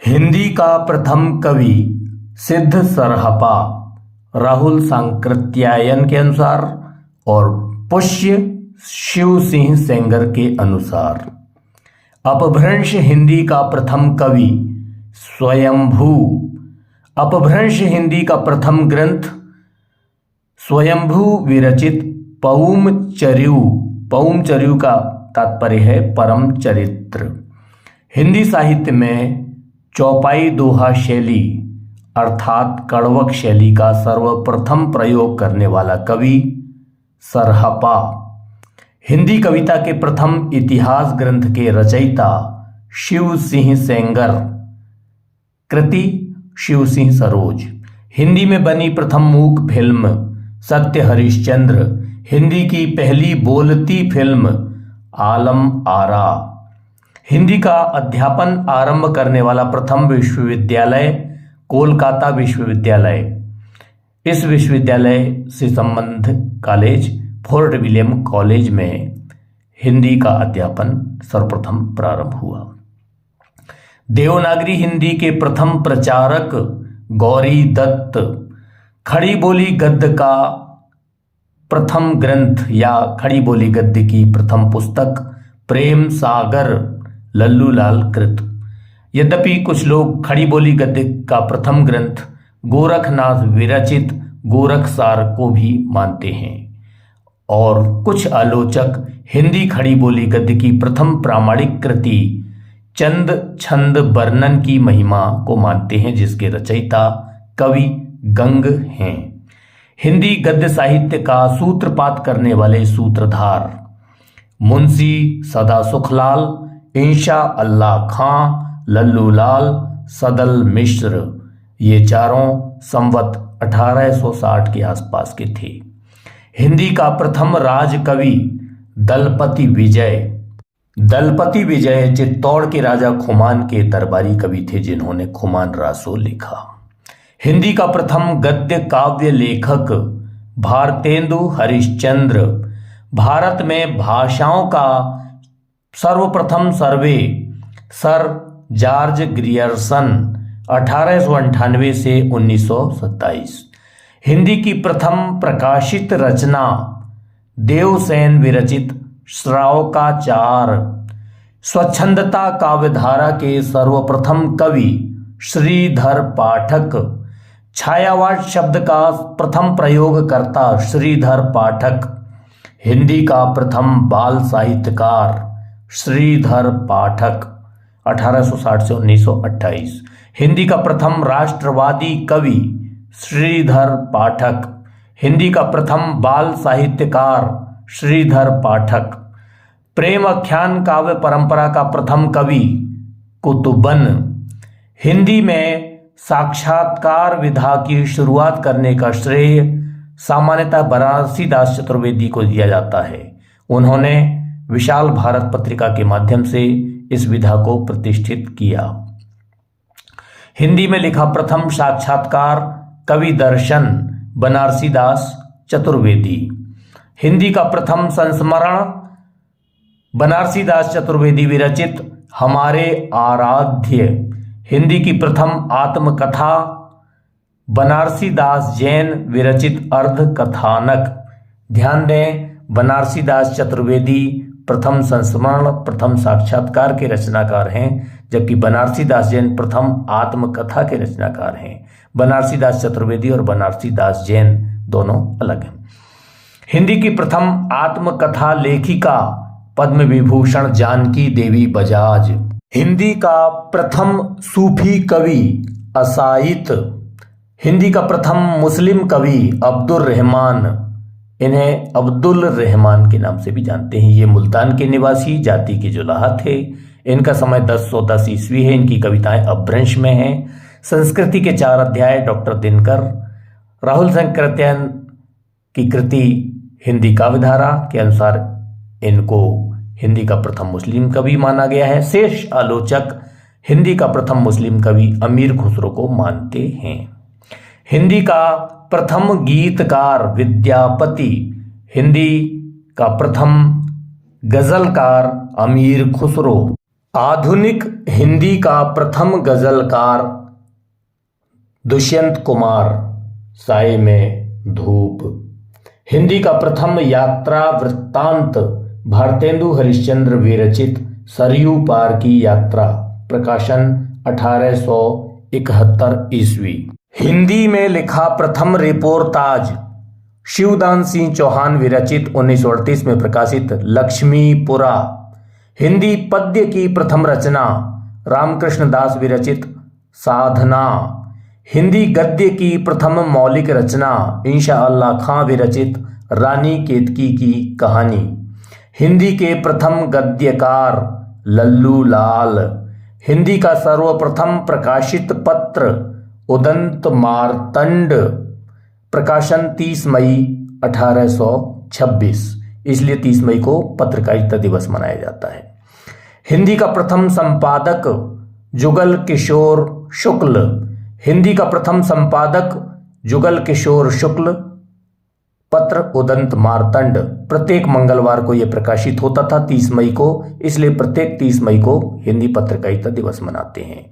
हिंदी का प्रथम कवि सिद्ध सरहपा राहुल सांकृत्यायन के अनुसार और पुष्य शिव सिंह सेंगर के अनुसार। अपभ्रंश हिंदी का प्रथम कवि स्वयंभू। अपभ्रंश हिंदी का प्रथम ग्रंथ स्वयंभू विरचित पौमचर्यू। पौमचर्यू का तात्पर्य है परम चरित्र। हिंदी साहित्य में चौपाई दोहा शैली अर्थात कड़वक शैली का सर्वप्रथम प्रयोग करने वाला कवि सरहपा। हिंदी कविता के प्रथम इतिहास ग्रंथ के रचयिता शिव सिंह सेंगर। कृति शिव सिंह सरोज। हिंदी में बनी प्रथम मूक फिल्म सत्य हरिश्चंद्र। हिंदी की पहली बोलती फिल्म आलम आरा। हिंदी का अध्यापन आरंभ करने वाला प्रथम विश्वविद्यालय कोलकाता विश्वविद्यालय। इस विश्वविद्यालय से संबंध कॉलेज फोर्ट विलियम कॉलेज में हिंदी का अध्यापन सर्वप्रथम प्रारंभ हुआ। देवनागरी हिंदी के प्रथम प्रचारक गौरी दत्त। खड़ी बोली गद्य का प्रथम ग्रंथ या खड़ी बोली गद्य की प्रथम पुस्तक प्रेम सागर लल्लूलाल कृत। यद्यपि कुछ लोग खड़ी बोली गद्य का प्रथम ग्रंथ गोरखनाथ विरचित गोरखसार को भी मानते हैं और कुछ आलोचक हिंदी खड़ी बोली गद्य की प्रथम प्रामाणिक कृति चंद छंद वर्णन की महिमा को मानते हैं, जिसके रचयिता कवि गंग हैं। हिंदी गद्य साहित्य का सूत्रपात करने वाले सूत्रधार मुंशी सदा सुखलाल, इंशा अल्लाह खां, लल्लूलाल, सदल मिश्र। ये चारों संवत 1860 के आसपास के थे। हिंदी का प्रथम राजकवि दलपति विजय। दलपति विजय चित्तौड़ के राजा खुमान के दरबारी कवि थे, जिन्होंने खुमान रासो लिखा। हिंदी का प्रथम गद्य काव्य लेखक भारतेंदु हरिश्चंद्र। भारत में भाषाओं का सर्वप्रथम सर्वे सर जॉर्ज ग्रियर्सन 1898 से 1927। हिंदी की प्रथम प्रकाशित रचना देवसेन विरचित श्रावकाचार। स्वच्छंदता काव्यधारा के सर्वप्रथम कवि श्रीधर पाठक। छायावाद शब्द का प्रथम प्रयोगकर्ता श्रीधर पाठक। हिंदी का प्रथम बाल साहित्यकार श्रीधर पाठक 1860 से 1928। हिंदी का प्रथम राष्ट्रवादी कवि श्रीधर पाठक। हिंदी का प्रथम बाल साहित्यकार श्रीधर पाठक। प्रेम आख्यान काव्य परंपरा का प्रथम कवि कुतुबन। हिंदी में साक्षात्कार विधा की शुरुआत करने का श्रेय सामान्यतः बनारसी दास चतुर्वेदी को दिया जाता है। उन्होंने विशाल भारत पत्रिका के माध्यम से इस विधा को प्रतिष्ठित किया। हिंदी में लिखा प्रथम साक्षात्कार कवि दर्शन बनारसी दास चतुर्वेदी। हिंदी का प्रथम संस्मरण बनारसी दास चतुर्वेदी विरचित हमारे आराध्य। हिंदी की प्रथम आत्मकथा बनारसी दास जैन विरचित अर्ध कथानक। ध्यान दें, बनारसी दास चतुर्वेदी प्रथम संस्मरण प्रथम साक्षात्कार के रचनाकार हैं, जबकि बनारसी दास जैन प्रथम आत्मकथा के रचनाकार हैं। बनारसी दास चतुर्वेदी और बनारसी दास जैन दोनों अलग हैं। हिंदी की प्रथम आत्मकथा लेखिका पद्म विभूषण जानकी देवी बजाज। हिंदी का प्रथम सूफी कवि असाइत। हिंदी का प्रथम मुस्लिम कवि अब्दुल रहमान। इन्हें अब्दुल रहमान के नाम से भी जानते हैं। ये मुल्तान के निवासी जाति के जुलाहा थे। इनका समय 1010 ईस्वी है। इनकी कविताएं अपभ्रंश में हैं। संस्कृति के 4 अध्याय डॉक्टर दिनकर। राहुल सांकृत्यायन की कृति हिंदी काव्यधारा के अनुसार इनको हिंदी का प्रथम मुस्लिम कवि माना गया है। शेष आलोचक हिंदी का प्रथम मुस्लिम कवि अमीर खुसरो को मानते हैं। हिंदी का प्रथम गीतकार विद्यापति। हिंदी का प्रथम गजलकार अमीर खुसरो। आधुनिक हिंदी का प्रथम गजलकार दुष्यंत कुमार, साए में धूप। हिंदी का प्रथम यात्रा वृत्तांत भारतेंदु हरिश्चंद्र विरचित सरयू पार की यात्रा, प्रकाशन 1871 ईस्वी। हिंदी में लिखा प्रथम रिपोर्टाज शिवदान सिंह चौहान विरचित 1938 में प्रकाशित लक्ष्मीपुरा। हिंदी पद्य की प्रथम रचना रामकृष्ण दास विरचित साधना। हिंदी गद्य की प्रथम मौलिक रचना इंशा अल्लाह खां विरचित रानी केतकी की कहानी। हिंदी के प्रथम गद्यकार लल्लू लाल। हिंदी का सर्वप्रथम प्रकाशित पत्र उदंत मार्तंड, प्रकाशन 30 मई 1826, इसलिए 30 मई को पत्रकारिता दिवस मनाया जाता है। हिंदी का प्रथम संपादक जुगल किशोर शुक्ल। हिंदी का प्रथम संपादक जुगल किशोर शुक्ल। पत्र उदंत मार्तंड प्रत्येक मंगलवार को यह प्रकाशित होता था 30 मई को, इसलिए प्रत्येक 30 मई को हिंदी पत्रकारिता दिवस मनाते हैं।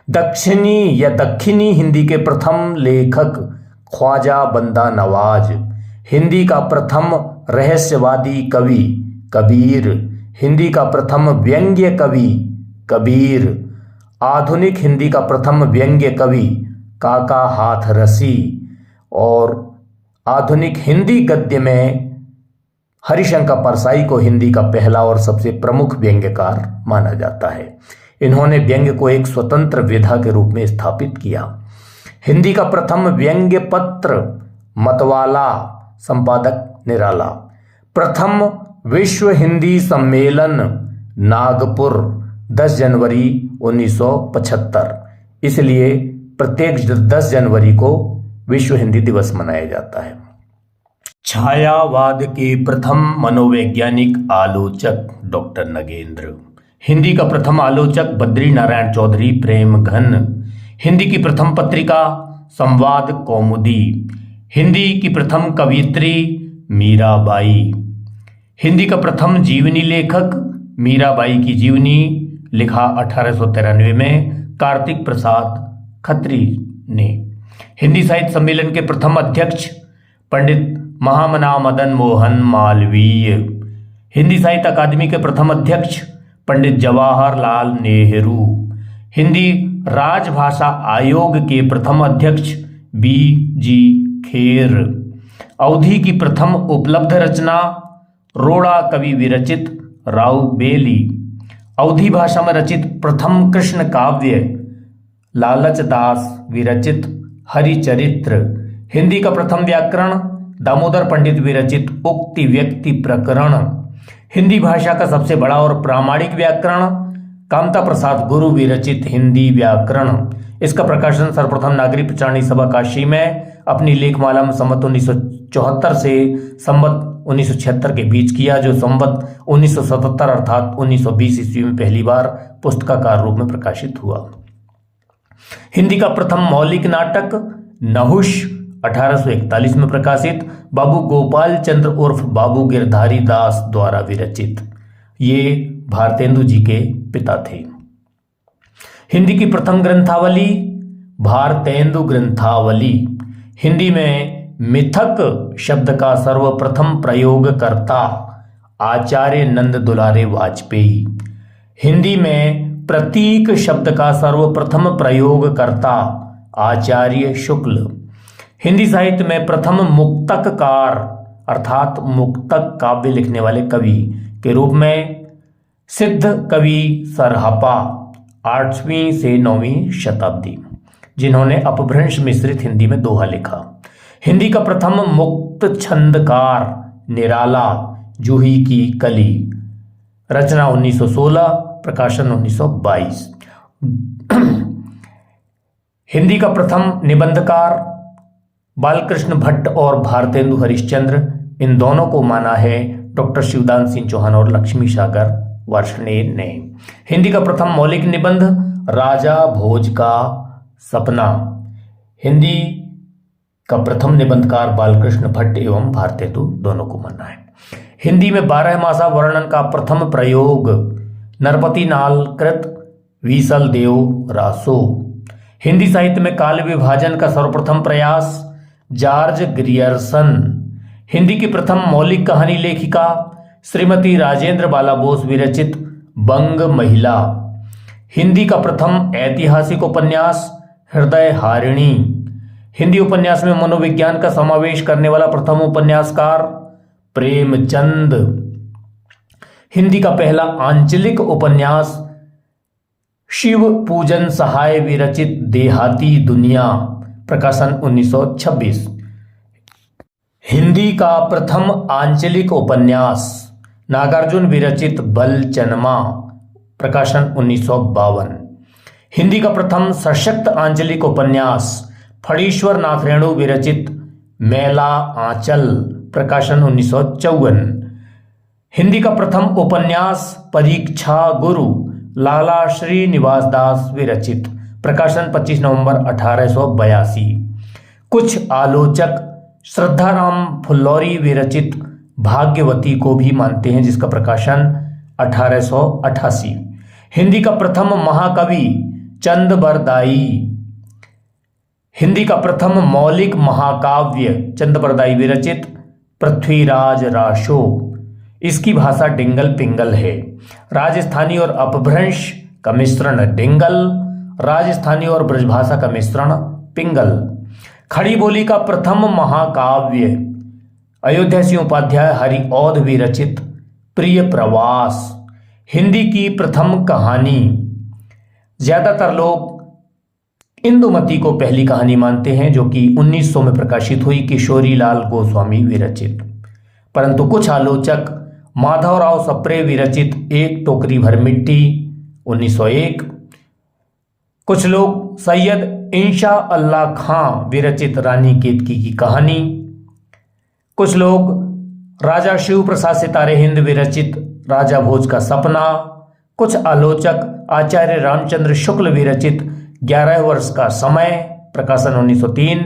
दक्षिणी या दक्षिणी हिंदी के प्रथम लेखक ख्वाजा बंदा नवाज। हिंदी का प्रथम रहस्यवादी कवि कबीर। हिंदी का प्रथम व्यंग्य कवि कबीर। आधुनिक हिंदी का प्रथम व्यंग्य कवि काका हाथरसी। और आधुनिक हिंदी गद्य में हरिशंकर परसाई को हिंदी का पहला और सबसे प्रमुख व्यंग्यकार माना जाता है। इन्होंने व्यंग्य को एक स्वतंत्र विधा के रूप में स्थापित किया। हिंदी का प्रथम व्यंग्य पत्र मतवाला, संपादक निराला। प्रथम विश्व हिंदी सम्मेलन नागपुर 10 जनवरी 1975, इसलिए प्रत्येक 10 जनवरी को विश्व हिंदी दिवस मनाया जाता है। छायावाद के प्रथम मनोवैज्ञानिक आलोचक डॉक्टर नगेंद्र। हिंदी का प्रथम आलोचक बद्री नारायण चौधरी प्रेम घन। हिंदी की प्रथम पत्रिका संवाद कौमुदी। हिंदी की प्रथम कवियत्री मीराबाई। हिंदी का प्रथम जीवनी लेखक मीराबाई की जीवनी लिखा 1893 में कार्तिक प्रसाद खत्री ने। हिंदी साहित्य सम्मेलन के प्रथम अध्यक्ष पंडित महामना मदन मोहन मालवीय। हिंदी साहित्य अकादमी के प्रथम अध्यक्ष पंडित जवाहरलाल नेहरू। हिंदी राजभाषा आयोग के प्रथम अध्यक्ष B.G. खेर। अवधी की प्रथम उपलब्ध रचना रोड़ा कवि विरचित राव बेली। अवधी भाषा में रचित प्रथम कृष्ण काव्य लालच दास विरचित हरिचरित्र। हिंदी का प्रथम व्याकरण दामोदर पंडित विरचित उक्ति व्यक्ति प्रकरण। हिंदी भाषा का सबसे बड़ा और प्रामाणिक व्याकरण कामता प्रसाद गुरु विरचित हिंदी व्याकरण। इसका प्रकाशन सर्वप्रथम नागरिक प्रचारणी सभा काशी में अपनी लेखमाला में संवत 1974 से संवत 1976 के बीच किया, जो संवत 1977 अर्थात 1920 ईस्वी में पहली बार पुस्तकाकार रूप में प्रकाशित हुआ। हिंदी का प्रथम मौलिक नाटक नहुष 1841 में प्रकाशित, बाबू गोपाल चंद्र उर्फ बाबू गिरधारी दास द्वारा विरचित। ये भारतेंदु जी के पिता थे। हिंदी की प्रथम ग्रंथावली भारतेंदु ग्रंथावली। हिंदी में मिथक शब्द का सर्वप्रथम प्रयोगकर्ता आचार्य नंद दुलारे वाजपेयी। हिंदी में प्रतीक शब्द का सर्वप्रथम प्रयोगकर्ता आचार्य शुक्ल। हिंदी साहित्य में प्रथम मुक्तककार अर्थात मुक्तक काव्य लिखने वाले कवि के रूप में सिद्ध कवि सरहपा 8वीं से 9वीं शताब्दी, जिन्होंने अपभ्रंश मिश्रित हिंदी में दोहा लिखा। हिंदी का प्रथम मुक्त छंदकार निराला जूही की कली, रचना 1916, प्रकाशन 1922। हिंदी का प्रथम निबंधकार बालकृष्ण भट्ट और भारतेंदु हरिश्चंद्र, इन दोनों को माना है डॉक्टर शिवदान सिंह चौहान और लक्ष्मी सागर वार्ष्णेय ने। हिंदी का प्रथम मौलिक निबंध राजा भोज का सपना। हिंदी का प्रथम निबंधकार बालकृष्ण भट्ट एवं भारतेंदु दोनों को माना है। हिंदी में 12 मासा वर्णन का प्रथम प्रयोग नरपति नाल कृत वीसल देव रासो। हिंदी साहित्य में काल विभाजन का सर्वप्रथम प्रयास जॉर्ज ग्रियर्सन। हिंदी की प्रथम मौलिक कहानी लेखिका श्रीमती राजेंद्र बाला बोस विरचित बंग महिला। हिंदी का प्रथम ऐतिहासिक उपन्यास हृदय हारिणी। हिंदी उपन्यास में मनोविज्ञान का समावेश करने वाला प्रथम उपन्यासकार प्रेमचंद। हिंदी का पहला आंचलिक उपन्यास शिव पूजन सहाय विरचित देहाती दुनिया, प्रकाशन 1926। हिंदी का प्रथम आंचलिक उपन्यास नागार्जुन विरचित बलचनमा, प्रकाशन 1952। हिंदी का प्रथम सशक्त आंचलिक उपन्यास फणीश्वर नाथ रेणु विरचित मैला आंचल, प्रकाशन 1954। हिंदी का प्रथम उपन्यास परीक्षा गुरु लाला श्रीनिवास दास विरचित, प्रकाशन 25 नवंबर 1882। कुछ आलोचक श्रद्धाराम फुल्लौरी विरचित भाग्यवती को भी मानते हैं, जिसका प्रकाशन 1888। हिंदी का प्रथम महाकवि चंद बरदाई। हिंदी का प्रथम मौलिक महाकाव्य चंद बरदाई विरचित पृथ्वीराज राशो। इसकी भाषा डिंगल पिंगल है। राजस्थानी और अपभ्रंश का मिश्रण डिंगल, राजस्थानी और ब्रजभाषा का मिश्रण पिंगल। खड़ी बोली का प्रथम महाकाव्य अयोध्या सिंह उपाध्याय हरिऔध विरचित प्रिय प्रवास। हिंदी की प्रथम कहानी, ज्यादातर लोग इंदुमती को पहली कहानी मानते हैं, जो कि 1900 में प्रकाशित हुई किशोरी लाल गोस्वामी विरचित, परंतु कुछ आलोचक माधवराव सप्रे विरचित एक टोकरी भर मिट्टी 1901, कुछ लोग सैयद इंशा अल्लाह खां विरचित रानी केतकी की कहानी, कुछ लोग राजा शिव प्रसाद सितारे हिंद विरचित राजा भोज का सपना, कुछ आलोचक आचार्य रामचंद्र शुक्ल विरचित 11 वर्ष का समय, प्रकाशन 1903,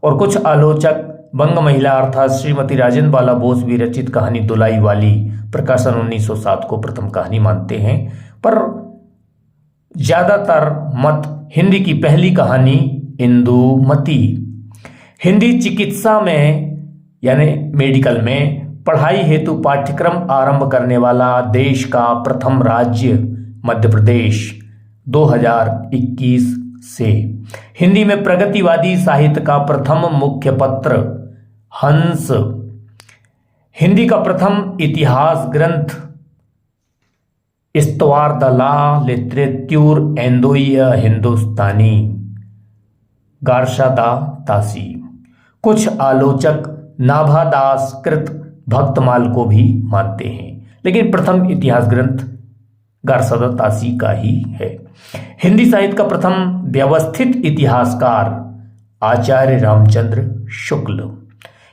और कुछ आलोचक बंग महिला अर्थात श्रीमती राजेंद्र बाला बोस विरचित कहानी दुलाई वाली, प्रकाशन 1907 को प्रथम कहानी मानते हैं। पर ज्यादातर मत हिंदी की पहली कहानी इंदुमती। हिंदी चिकित्सा में यानी मेडिकल में पढ़ाई हेतु पाठ्यक्रम आरंभ करने वाला देश का प्रथम राज्य मध्य प्रदेश 2021 से। हिंदी में प्रगतिवादी साहित्य का प्रथम मुख्य पत्र हंस। हिंदी का प्रथम इतिहास ग्रंथ इस्तवार द ला लिटरेच्यूर एंदोइया हिंदुस्तानी, गारशा दा तासी। कुछ आलोचक नाभादास कृत भक्तमाल को भी मानते हैं, लेकिन प्रथम इतिहास ग्रंथ गारशा दा तासी का ही है। हिंदी साहित्य का प्रथम व्यवस्थित इतिहासकार आचार्य रामचंद्र शुक्ल।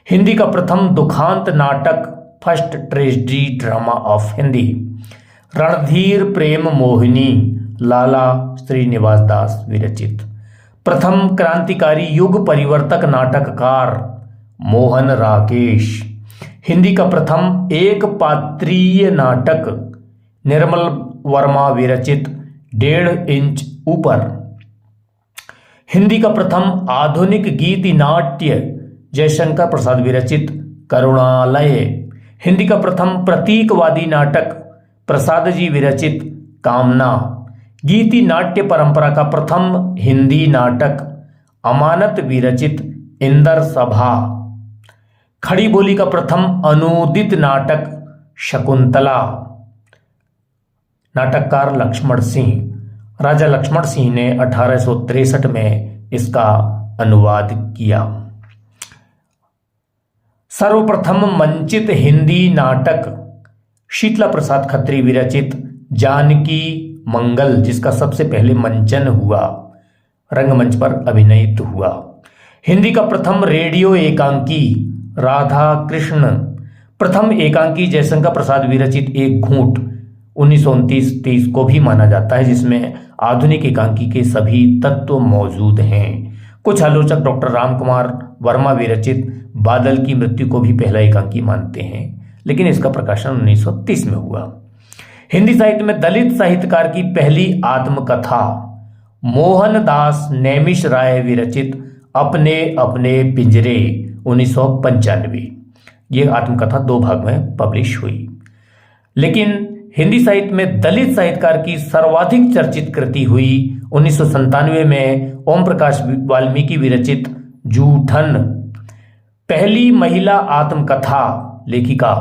हिंदी का प्रथम दुखांत नाटक first tragedy drama of Hindi Randhir Prem Mohini Lala Shrinivas Das विरचित। प्रथम क्रांतिकारी युग परिवर्तक नाटककार मोहन राकेश। हिंदी का प्रथम एक पात्रीय नाटक निर्मल वर्मा विरचित 1.5 इंच ऊपर। हिंदी का प्रथम आधुनिक गीत नाट्य जयशंकर प्रसाद विरचित करुणालय। हिंदी का प्रथम प्रतीकवादी नाटक प्रसाद जी विरचित कामना। गीति नाट्य परंपरा का प्रथम हिंदी नाटक अमानत विरचित इंदर सभा। खड़ी बोली का प्रथम अनूदित नाटक शकुंतला। नाटककार लक्ष्मण सिंह। राजा लक्ष्मण सिंह ने 1863 में इसका अनुवाद किया। सर्वप्रथम मंचित हिंदी नाटक शीतला प्रसाद खत्री विरचित जानकी मंगल, जिसका सबसे पहले मंचन हुआ, रंगमंच पर अभिनयित हुआ। हिंदी का प्रथम रेडियो एकांकी राधा कृष्ण। प्रथम एकांकी जयशंकर प्रसाद विरचित एक घूंट 1929-30 को भी माना जाता है, जिसमें आधुनिक एकांकी के सभी तत्व मौजूद हैं। कुछ आलोचक डॉक्टर रामकुमार वर्मा विरचित बादल की मृत्यु को भी पहला एकांकी मानते हैं, लेकिन इसका प्रकाशन 1930 में हुआ। हिंदी साहित्य में दलित साहित्यकार की पहली आत्मकथा मोहनदास नेमिष राय विरचित अपने अपने पिंजरे 1995। यह आत्मकथा 2 भाग में पब्लिश हुई। लेकिन हिंदी साहित्य में दलित साहित्यकार की सर्वाधिक चर्चित कृति हुई 1997 में ओम प्रकाश वाल्मीकि विरचित जूठन। पहली महिला आत्मकथा लेखिका,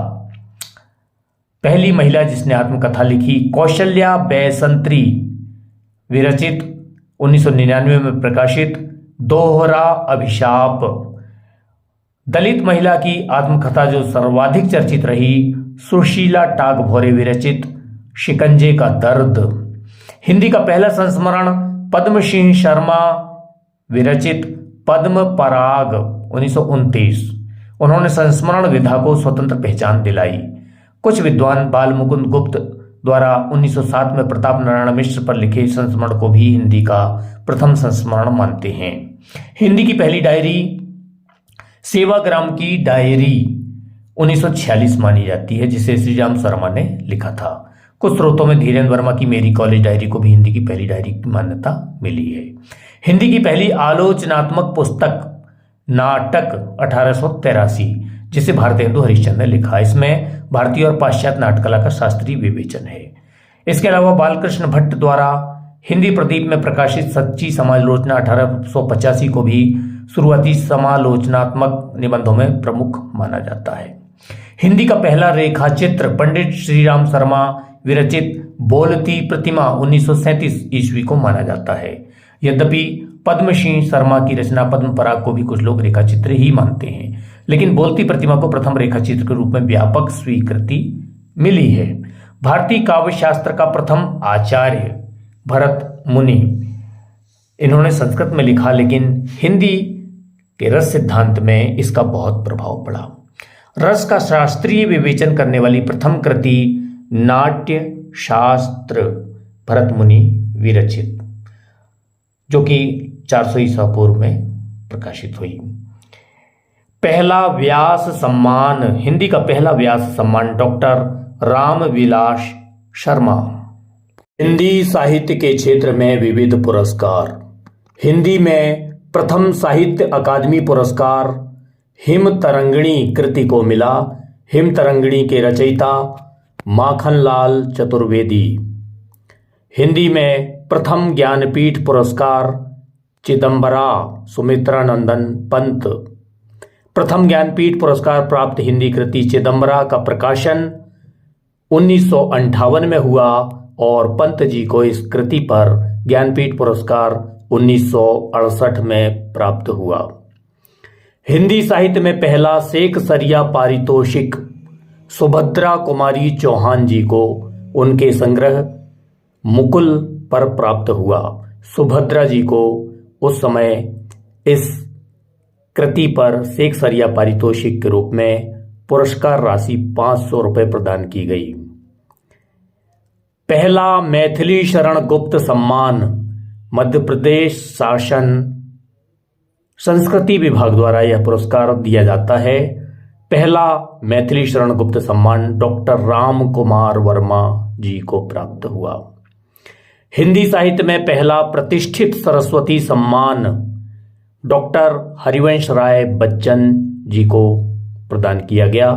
पहली महिला जिसने आत्मकथा लिखी कौशल्या बैसंत्री विरचित 1999 में प्रकाशित दोहरा अभिशाप। दलित महिला की आत्मकथा जो सर्वाधिक चर्चित रही सुशीला टागभोरे विरचित शिकंजे का दर्द। हिंदी का पहला संस्मरण पद्म सिंह शर्मा विरचित पद्म पराग 1929। उन्होंने संस्मरण विधा को स्वतंत्र पहचान दिलाई। कुछ विद्वान बाल मुकुंद गुप्त द्वारा 1907 में प्रताप नारायण मिश्र पर लिखे संस्मरण को भी हिंदी का प्रथम संस्मरण मानते हैं। हिंदी की पहली डायरी सेवाग्राम की डायरी 1946 मानी जाती है, जिसे श्री राम शर्मा ने लिखा था। कुछ स्रोतों में धीरेन्द्र वर्मा की मेरी कॉलेज डायरी को भी हिंदी की पहली डायरी की मान्यता मिली है। हिंदी की पहली आलोचनात्मक पुस्तक नाटक 1883, जिसे भारत हिंदू हरिश्चंद्र ने लिखा। इसमें भारतीय और पाश्चात्य नाटकला का शास्त्रीय विवेचन है। इसके अलावा बालकृष्ण भट्ट द्वारा हिंदी प्रदीप में प्रकाशित सच्ची समालोचना 1885 को भी शुरुआती समालोचनात्मक निबंधों में प्रमुख माना जाता है। हिंदी का पहला रेखा चित्र पंडित श्रीराम शर्मा विरचित बोलती प्रतिमा 1937 ईस्वी को माना जाता है। यद्यपि पद्म सिंह शर्मा की रचना पद्म पराग को भी कुछ लोग रेखा चित्र ही मानते हैं, लेकिन बोलती प्रतिमा को प्रथम रेखा चित्र के रूप में व्यापक स्वीकृति मिली है। भारतीय काव्य शास्त्र का प्रथम आचार्य भरत मुनि, इन्होंने संस्कृत में लिखा, लेकिन हिंदी के रस सिद्धांत में इसका बहुत प्रभाव पड़ा। रस का शास्त्रीय विवेचन करने वाली प्रथम कृति नाट्य शास्त्र भरत मुनि विरचित, जो कि 400 ईसा पूर्व में प्रकाशित हुई। पहला व्यास सम्मान, हिंदी का पहला व्यास सम्मान डॉक्टर रामविलास शर्मा। हिंदी साहित्य के क्षेत्र में विविध पुरस्कार। हिंदी में प्रथम साहित्य अकादमी पुरस्कार हिम तरंगिणी कृति को मिला। हिम तरंगिणी के रचयिता माखनलाल चतुर्वेदी। हिंदी में प्रथम ज्ञानपीठ पुरस्कार चिदंबरा सुमित्रा नंदन पंत। प्रथम ज्ञानपीठ पुरस्कार प्राप्त हिंदी कृति चिदंबरा का प्रकाशन 1958 में हुआ और पंत जी को इस कृति पर ज्ञानपीठ पुरस्कार 1968 में प्राप्त हुआ। हिंदी साहित्य में पहला शेखसरिया पारितोषिक सुभद्रा कुमारी चौहान जी को उनके संग्रह मुकुल पर प्राप्त हुआ। सुभद्रा जी को उस समय इस कृति पर शेखसरिया पारितोषिक के रूप में पुरस्कार राशि 500 रुपये प्रदान की गई। पहला मैथिली शरण गुप्त सम्मान मध्य प्रदेश शासन संस्कृति विभाग द्वारा यह पुरस्कार दिया जाता है। पहला मैथिली शरण गुप्त सम्मान डॉक्टर राम कुमार वर्मा जी को प्राप्त हुआ। हिंदी साहित्य में पहला प्रतिष्ठित सरस्वती सम्मान डॉक्टर हरिवंश राय बच्चन जी को प्रदान किया गया।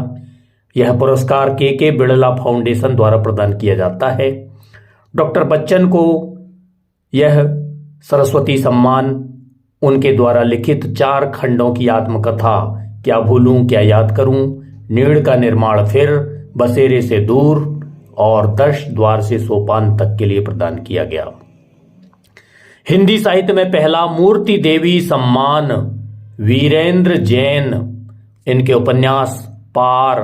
यह पुरस्कार के बिड़ला फाउंडेशन द्वारा प्रदान किया जाता है। डॉक्टर बच्चन को यह सरस्वती सम्मान उनके द्वारा लिखित 4 खंडों की आत्मकथा क्या भूलूं क्या याद करूं, नीड़ का निर्माण फिर, बसेरे से दूर और 10 द्वार से सोपान तक के लिए प्रदान किया गया। हिंदी साहित्य में पहला मूर्ति देवी सम्मान वीरेंद्र जैन, इनके उपन्यास पार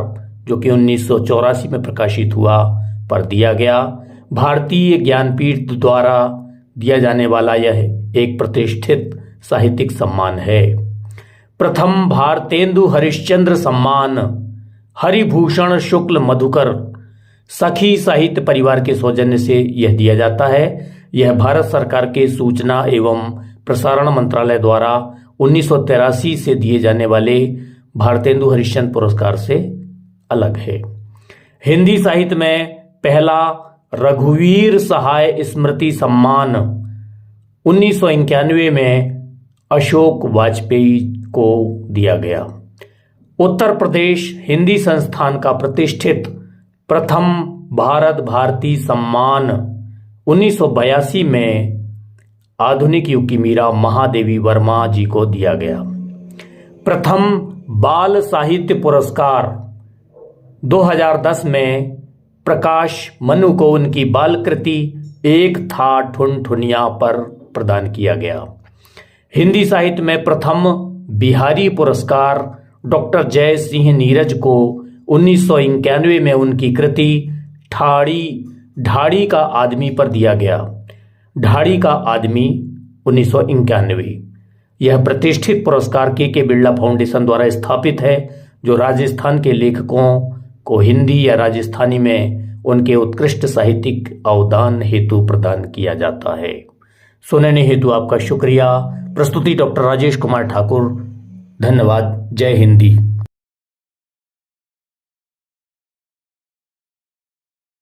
जो कि 1984 में प्रकाशित हुआ पर दिया गया। भारतीय ज्ञानपीठ द्वारा दिया जाने वाला यह एक प्रतिष्ठित साहित्यिक सम्मान है। प्रथम भारतेंदु हरिश्चंद्र सम्मान हरिभूषण शुक्ल मधुकर सखी साहित्य परिवार के सौजन्य से यह दिया जाता है। यह भारत सरकार के सूचना एवं प्रसारण मंत्रालय द्वारा 1983 से दिए जाने वाले भारतेंदु हरिश्चंद्र पुरस्कार से अलग है। हिंदी साहित्य में पहला रघुवीर सहाय स्मृति सम्मान 1991 में अशोक वाजपेयी को दिया गया। उत्तर प्रदेश हिंदी संस्थान का प्रतिष्ठित प्रथम भारत भारती सम्मान 1982 में आधुनिक युग की मीरा महादेवी वर्मा जी को दिया गया। प्रथम बाल साहित्य पुरस्कार 2010 में प्रकाश मनु को उनकी बाल कृति एक था ठुनठुनिया पर प्रदान किया गया। हिंदी साहित्य में प्रथम बिहारी पुरस्कार डॉक्टर जय सिंह नीरज को 1991 में उनकी कृति ढाड़ी का आदमी पर दिया गया। ढाड़ी का आदमी 1991। यह प्रतिष्ठित पुरस्कार के बिरला फाउंडेशन द्वारा स्थापित है, जो राजस्थान के लेखकों को हिंदी या राजस्थानी में उनके उत्कृष्ट साहित्यिक अवदान हेतु प्रदान किया जाता है। सुनने हेतु आपका शुक्रिया। प्रस्तुति डॉक्टर राजेश कुमार ठाकुर। धन्यवाद। जय हिंदी।